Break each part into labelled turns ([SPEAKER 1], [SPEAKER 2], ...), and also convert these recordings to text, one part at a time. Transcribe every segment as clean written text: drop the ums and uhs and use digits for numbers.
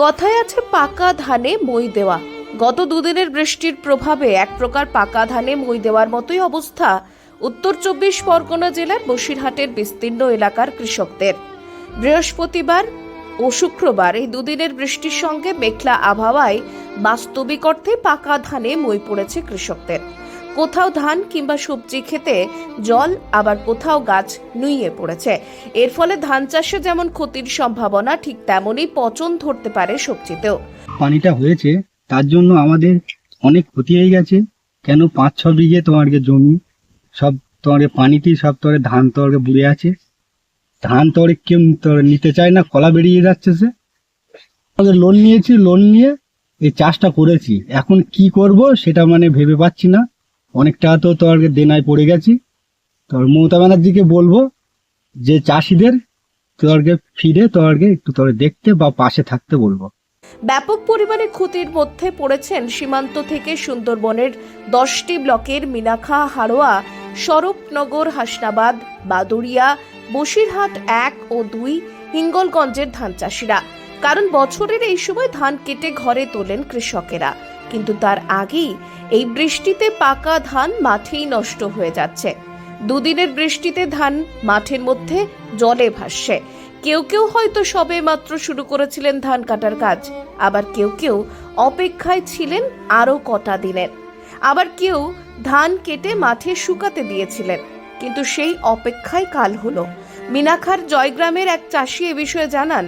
[SPEAKER 1] কথায় আছে পাকা ধানে মই দেওয়া। গত দুদিনের বৃষ্টির প্রভাবে এক প্রকার পাকা ধানে মই দেওয়ার মতোই অবস্থা উত্তর ২৪ পরগনা জেলার বসিরহাটের বিস্তীর্ণ এলাকার কৃষকদের। বৃহস্পতিবার ও শুক্রবার এই দুদিনের বৃষ্টির সঙ্গে মেঘলা আবহাওয়ায় বাস্তবিক অর্থে পাকা ধানে মই পড়েছে কৃষকদের। কোথাও ধান কিংবা সবজি খেতে জল, আবার কোথাও গাছ নুইয়ে পড়েছে। এর ফলে ধান চাষে যেমন ক্ষতির সম্ভাবনা, ঠিক তেমনই পচন ধরতে পারে সবজিতেও।
[SPEAKER 2] পানিটা হয়েছে তার জন্য আমাদের অনেক ক্ষতি হয়ে গেছে। কেন ৫-৬ বিঘে জমি সব পানিতেই সব ধান বুড়ে আছে। ধান কেউ নিতে চায় না, কলা বেরিয়ে যাচ্ছে। সে আমাদের লোন নিয়েছি, লোন নিয়ে এই চাষটা করেছি। এখন কি করব সেটা ভেবে পাচ্ছি না। অনেক টাকা তো দেনায় পড়ে গেছি। মমতা ব্যানার্জিকে বলবো যে চাষিদের ফিরে একটু দেখতে বা পাশে থাকতে বলবো।
[SPEAKER 1] ব্যাপক পরিমাণে ক্ষতির মধ্যে পড়েছেন সীমান্ত থেকে সুন্দরবনের 10টি ব্লকের মিনাখা, হাড়োয়া, স্বরূপনগর, হাসনাবাদ, বাদুড়িয়া, বসিরহাট 1 ও 2, হিঙ্গলগঞ্জের ধান চাষিরা। কারণ বছরের এই সময় ধান কেটে ঘরে তোলেন কৃষকেরা, কিন্তু তার আগেই এই বৃষ্টিতে পাকা ধান মাঠেই নষ্ট হয়ে যাচ্ছে। দুদিনের বৃষ্টিতে ধান মাঠের মধ্যে জলে ভাসছে। কেউ কেউ হয়তো সবে মাত্র শুরু করেছিলেন ধান কাটার কাজ, আবার কেউ অপেক্ষায় ছিলেন আরো কটা দিনের। আবার কেউ ধান কেটে মাঠে শুকাতে দিয়েছিলেন, কিন্তু সেই অপেক্ষায় কাল হলো। মিনাখার জয়গ্রামের এক চাষি এ বিষয়ে জানান,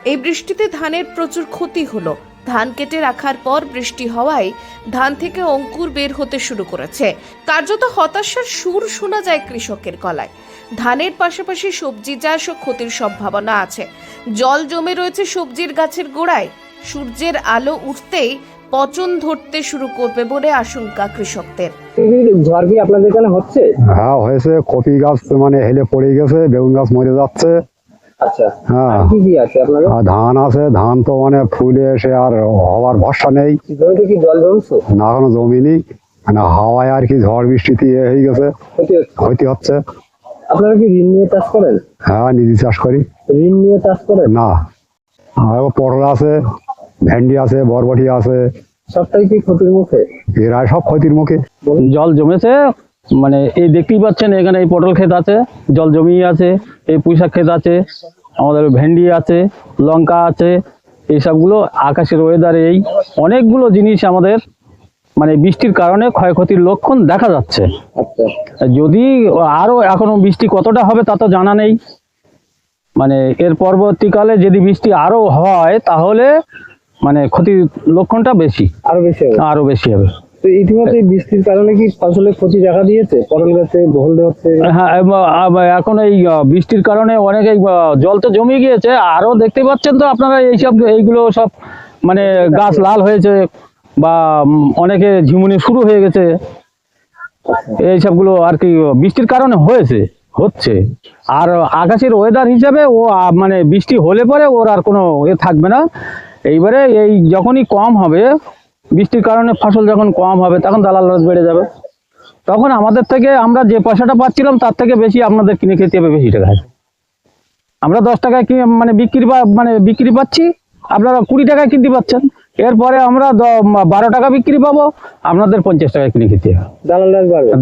[SPEAKER 1] এই বৃষ্টিতে ধানের প্রচুর ক্ষতি হলো। ধান কেটে রাখার পর বৃষ্টি হওয়ায় ধান থেকে অঙ্কুর বের হতে শুরু করেছে। কার্যত হতাশার সুর শোনা যায় কৃষকের গলায়। ধানের পাশাপাশি সবজি চাষ ও ক্ষতির সম্ভাবনা আছে। জল জমে রয়েছে সবজির গাছের গোড়ায়। সূর্যের আলো উঠতেই পচন ধরতে শুরু করবে বলে আশঙ্কা কৃষকদের।
[SPEAKER 3] ঝড় কি আপনাদের এখানে হচ্ছে?
[SPEAKER 4] হ্যাঁ হয়েছে, কপি গাছ হেলে পড়ে গেছে, বেগুন গাছ মরে যাচ্ছে।
[SPEAKER 3] আচ্ছা,
[SPEAKER 4] হ্যাঁ
[SPEAKER 3] কি কি আছে আপনাদের?
[SPEAKER 4] ধান আছে, ধান তো ফুলে এসে আর হওয়ার ভরসা নেই।
[SPEAKER 3] জমিতে কি জল জমছে?
[SPEAKER 4] না, এখনো জমিনি। হাওয়ায় আর কি ঝড় বৃষ্টিতে হয়ে গেছে, ক্ষতি হচ্ছে।
[SPEAKER 3] আপনারা কি ঋণ নিয়ে চাষ করেন?
[SPEAKER 4] হ্যাঁ, নিজে চাষ করি।
[SPEAKER 3] ঋণ নিয়ে চাষ করেন
[SPEAKER 4] না? আর পটল আছে, ভেন্ডি আছে, বরবটি আছে,
[SPEAKER 3] সবটাই কি ক্ষতির মুখে?
[SPEAKER 4] এরা সব ক্ষতির মুখে।
[SPEAKER 5] জল জমেছে, এই দেখতেই পাচ্ছেন, এখানে এই পটল ক্ষেত আছে, জল জমিয়ে আছে, এই পুঁইশাক ক্ষেত আছে, আমাদের ভেন্ডি আছে, লঙ্কা আছে। এই সবগুলো আকাশের ওয়েদারে এই অনেকগুলো জিনিস আমাদের বৃষ্টির কারণে ক্ষয়ক্ষতির লক্ষণ দেখা যাচ্ছে। যদি আরো এখনো বৃষ্টি কতটা হবে তা তো জানা নেই। এর পরবর্তীকালে যদি বৃষ্টি আরো হয় তাহলে ক্ষতির লক্ষণটা আরো বেশি হবে।
[SPEAKER 3] তো ইতিমধ্যে বৃষ্টির কারণে কি ফসলের ক্ষতি দেখা দিয়েছে? পটল গাছে ভুল হচ্ছে।
[SPEAKER 5] হ্যাঁ, এখন এই বৃষ্টির কারণে অনেক জল তো জমে গিয়েছে। আরো দেখতে পাচ্ছেন তো আপনারা এইগুলো সব গাছ লাল হয়েছে বা অনেকে ঝিমুনি শুরু হয়ে গেছে। এই সবগুলো আর কি বৃষ্টির কারণে হচ্ছে। আর আকাশের ওয়েদার হিসাবে ও বৃষ্টি হলে পরে ওর আর কোনো থাকবে না। এইবারে এই যখনই কম হবে, বৃষ্টির কারণে ফসল যখন কম হবে, তখন দালাল রাজ বেড়ে যাবে। তখন আমাদের থেকে আমরা যে পয়সাটা পাচ্ছিলাম তার থেকে বেশি আপনাদের কিনে খেতে হবে বেশি টাকায়। আমরা 10 টাকায় বিক্রি পাচ্ছি, আপনারা 20 টাকায় কিনতে পাচ্ছেন। এরপরে আমরা 12 টাকা বিক্রি পাবো, আপনাদের 50 টাকায় কিনে খেতে হবে।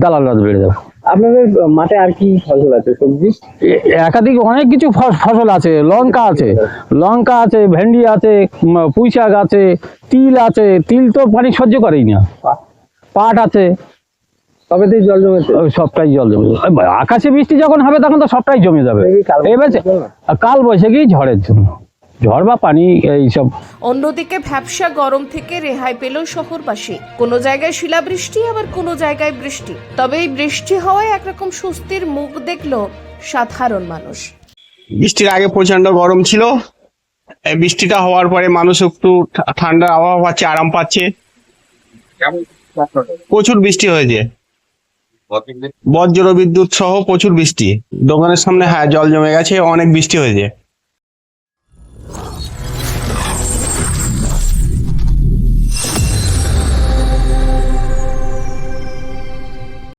[SPEAKER 5] দালাল রাজ বেড়ে যাবে।
[SPEAKER 3] আপনাদের মাঠে আর কি ফসল আছে? সবজি
[SPEAKER 5] একাধিক অনেক কিছু ফসল আছে। লঙ্কা আছে, ভেন্ডি আছে, পুঁইশাক আছে, তিল আছে। তিল তো পানি সহ্য করেই না। পাট আছে,
[SPEAKER 3] সবেতেই জল জমেছে।
[SPEAKER 5] সবটাই জল জমে। আকাশে বৃষ্টি যখন হবে তখন তো সবটাই জমে যাবে। এবার কাল বৈশাখী ঝড়ের জন্য, ঝড় বা পানি এইসব।
[SPEAKER 1] অন্যদিকে ভ্যাপসা গরম থেকে রেহাই পেল শহরবাসী। কোনো জায়গায় শিলাবৃষ্টি, আবার কোনো জায়গায় বৃষ্টি। তবে এই বৃষ্টি হওয়ায় একরকম স্বস্তির মুখ দেখলো সাধারণ মানুষ।
[SPEAKER 6] বৃষ্টির আগে প্রচন্ড গরম ছিল, এই বৃষ্টিটা হওয়ার পরে মানুষ একটু ঠান্ডা আবহাওয়া পাচ্ছে, আরাম পাচ্ছে। প্রচুর বৃষ্টি হয়েছে, বজ্র বিদ্যুৎ সহ প্রচুর বৃষ্টি। দোকানের সামনে জল জমে গেছে, অনেক বৃষ্টি হয়েছে।